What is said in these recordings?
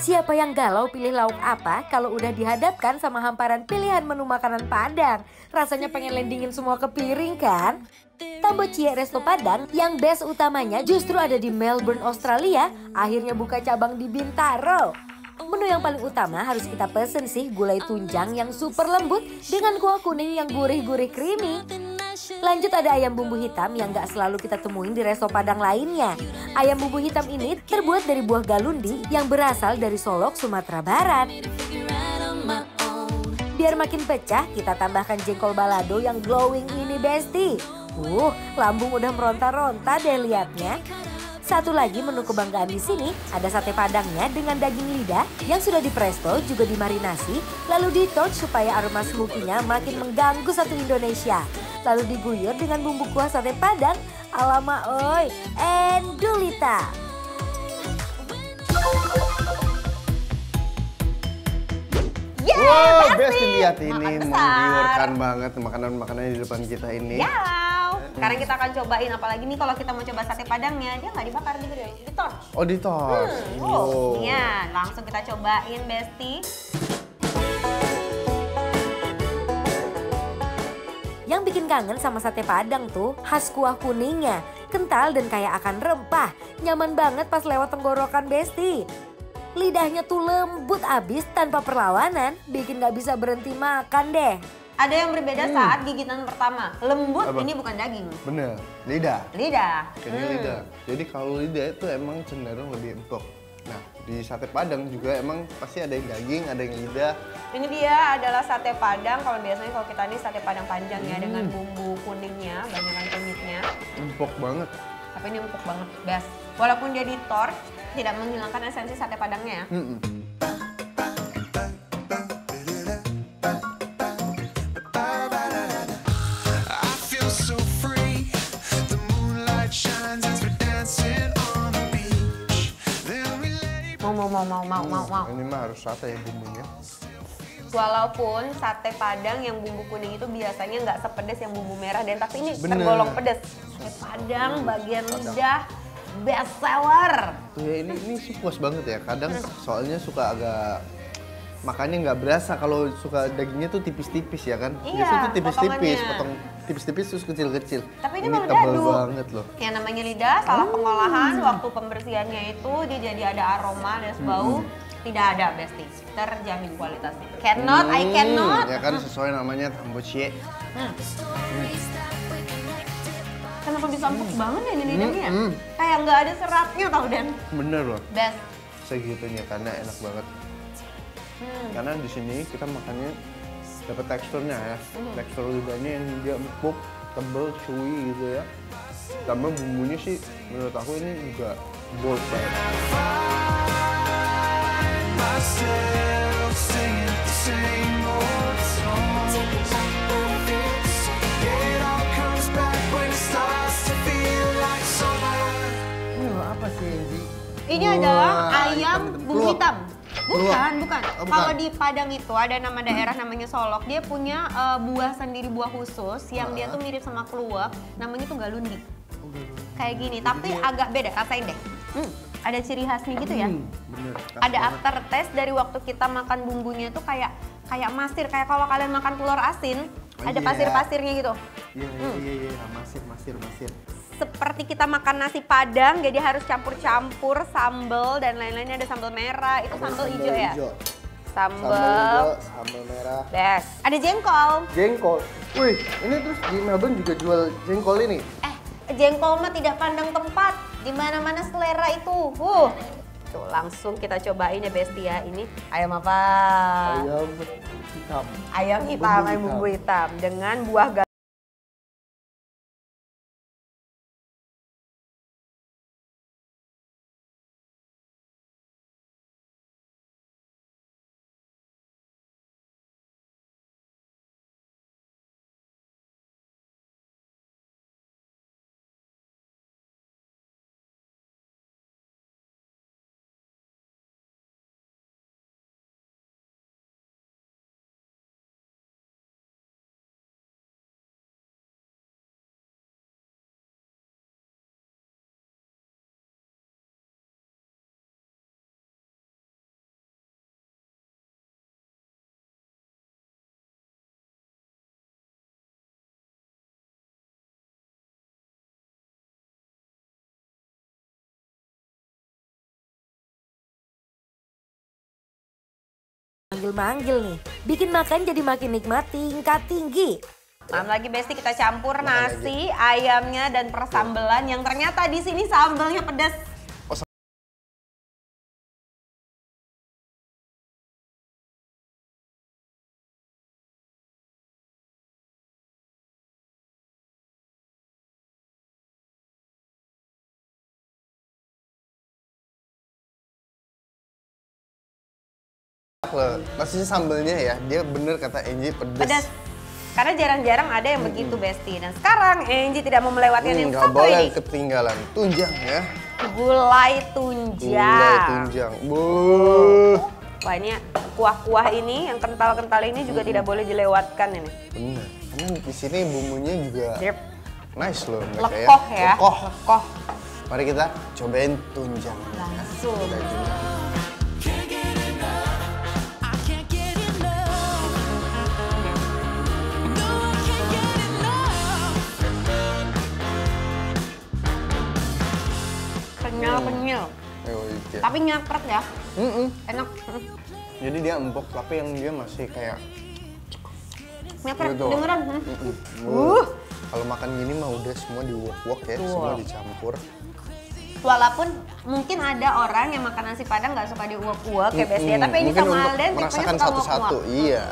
Siapa yang galau pilih lauk apa kalau udah dihadapkan sama hamparan pilihan menu makanan Padang? Rasanya pengen landingin semua ke piring kan? Tambo Cie Resto Padang yang best utamanya justru ada di Melbourne, Australia, akhirnya buka cabang di Bintaro. Menu yang paling utama harus kita pesen sih gulai tunjang yang super lembut dengan kuah kuning yang gurih-gurih creamy. Lanjut ada ayam bumbu hitam yang gak selalu kita temuin di resto Padang lainnya. Ayam bumbu hitam ini terbuat dari buah galundi yang berasal dari Solok, Sumatera Barat. Biar makin pecah, kita tambahkan jengkol balado yang glowing ini besti. Lambung udah meronta-ronta deh liatnya. Satu lagi menu kebanggaan di sini ada sate padangnya dengan daging lidah yang sudah dipresto juga dimarinasi lalu di-torch supaya aroma smoky-nya makin mengganggu satu Indonesia. Lalu diguyur dengan bumbu kuah sate padang ala Ma Oi Endulita. Wow, best lihat ini menggiurkan banget makanan-makanan di depan kita ini. Sekarang kita akan cobain, apalagi nih kalau kita mau coba sate padangnya, dia nggak dibakar, di-torch. Oh, di-torch. Ya, langsung kita cobain, Besti. Yang bikin kangen sama sate padang tuh khas kuah kuningnya, kental dan kaya akan rempah. Nyaman banget pas lewat tenggorokan Besti. Lidahnya tuh lembut abis tanpa perlawanan, bikin gak bisa berhenti makan deh. Ada yang berbeda saat gigitan pertama. Lembut, Apa? ini bukan daging. Bener, lidah. Lidah. Ini lidah. Jadi kalau lidah itu emang cenderung lebih empuk. Nah, di sate padang juga emang pasti ada yang daging, ada yang lidah. Ini dia adalah sate padang. Kalau biasanya kalau kita ini sate padang panjang ya dengan bumbu kuningnya, banyakan kunyitnya. Empuk banget. Tapi ini empuk banget, best. Walaupun dia di-torch, tidak menghilangkan esensi sate padangnya ya. Mau. Ini mah harus rata ya bumbunya. Walaupun sate padang yang bumbu kuning itu biasanya nggak sepedes yang bumbu merah, dan tapi ini Bener. tergolong pedes. Sate padang bagian lidah best seller. Tuh ya ini sih puas banget ya. Kadang soalnya suka agak makannya nggak berasa kalau suka dagingnya tuh tipis-tipis ya kan. Iya, Biasanya tuh tipis-tipis, potongannya. potong tipis-tipis terus kecil-kecil. Tapi ini tebal meledak banget loh. Yang namanya lidah, salah pengolahan, waktu pembersihannya itu dia jadi ada aroma dan bau. Tidak ada, Besti. Terjamin kualitasnya. Cannot, I cannot. Ya kan sesuai namanya Tambo Cie. Kenapa bisa empuk banget ya ini lidahnya? Kayak nggak ada seratnya tau, Dan. Bener loh. Best. Segitunya karena enak banget. Karena di sini kita makannya dapat teksturnya ya. Tekstur lidahnya yang dia empuk, tebel, chewy gitu ya. Tambah bumbunya sih menurut aku ini juga bold banget. Ini loh apa sih Enzi? Ini adalah ayam bumbu hitam. Bukan. Oh, bukan. Kalau di Padang itu ada nama daerah namanya Solok. Dia punya buah sendiri, buah khusus yang dia tuh mirip sama kluwek. Namanya tuh galundi. Kayak gini, tapi agak beda. Rasain deh. Ada ciri khasnya gitu ya. Bener. Ada aftertaste dari waktu kita makan bumbunya tuh kayak masir. Kayak kalau kalian makan telur asin, ada pasir-pasirnya gitu. Iya, masir. Seperti kita makan nasi Padang, jadi harus campur-campur sambal dan lain-lainnya. Ada sambal merah, itu sambal hijau ya? Sambal merah. best. Ada jengkol. Jengkol. Wih, ini terus di Melbourne juga jual jengkol ini. Jengkol mah tidak pandang tempat. Di mana-mana selera itu. Tuh langsung kita cobain ya, Besti ya. Ini ayam apa? Ayam hitam. Ayam hitam, ayam bumbu hitam dengan buah Manggil-manggil nih, bikin makan jadi makin nikmat tingkat tinggi. Lagi Besti, kita campur nasi, ayamnya dan persambelan yang ternyata di sini sambalnya pedas. Maksudnya sambelnya ya, dia bener kata Angie pedes. Pedas. Karena jarang-jarang ada yang begitu Besti. Dan sekarang Angie tidak mau melewatkan yang Nggak satu boleh ini. ketinggalan tunjang ya. Gulai tunjang. Gulai tunjang. Buh. Wah, ini kuah-kuah ini yang kental-kental ini juga tidak boleh dilewatkan ini. Bener. Karena di sini bumbunya juga Yep. nice loh. Lekoh ya. Lekoh. Lekoh. Mari kita cobain tunjang. Langsung. Gulai tunjang. Kenyal-kenyal. Iya. Tapi nyapret ya. Enak. Jadi dia empuk tapi yang dia masih kayak Nyapret, gitu. dengeran. Kalau makan gini mah udah semua diuak-uak ya, semua dicampur. Walaupun mungkin ada orang yang makan nasi padang nggak suka diuak-uak kayak Besti ya, tapi ini Mungkin sama untuk Alden tipenya merasakan suka satu-satu, nguak-nguak. iya.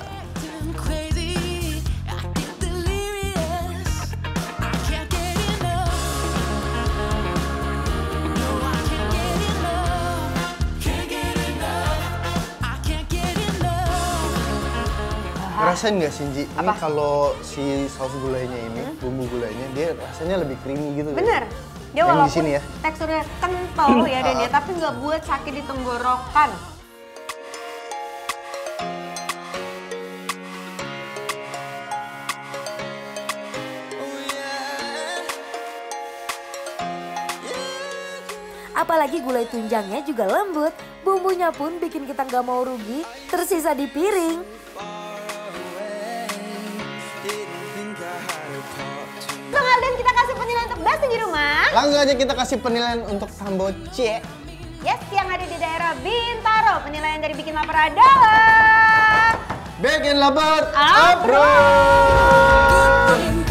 Ngerasain nggak sih, Ji? Ini kalau si saus gulainya ini, bumbu gulainya, dia rasanya lebih creamy gitu. Bener. Dia Yang walaupun di sini ya. teksturnya kental ya Dan ya, tapi nggak buat sakit di tenggorokan. Apalagi gulai tunjangnya juga lembut, bumbunya pun bikin kita nggak mau rugi, tersisa di piring. Bang Alden, kita kasih penilaian untuk Besti di rumah. Langsung aja kita kasih penilaian untuk Tambo C. Yes, yang ada di daerah Bintaro. Penilaian dari Bikin Lapar adalah... Bikin lapar, Approve. approve.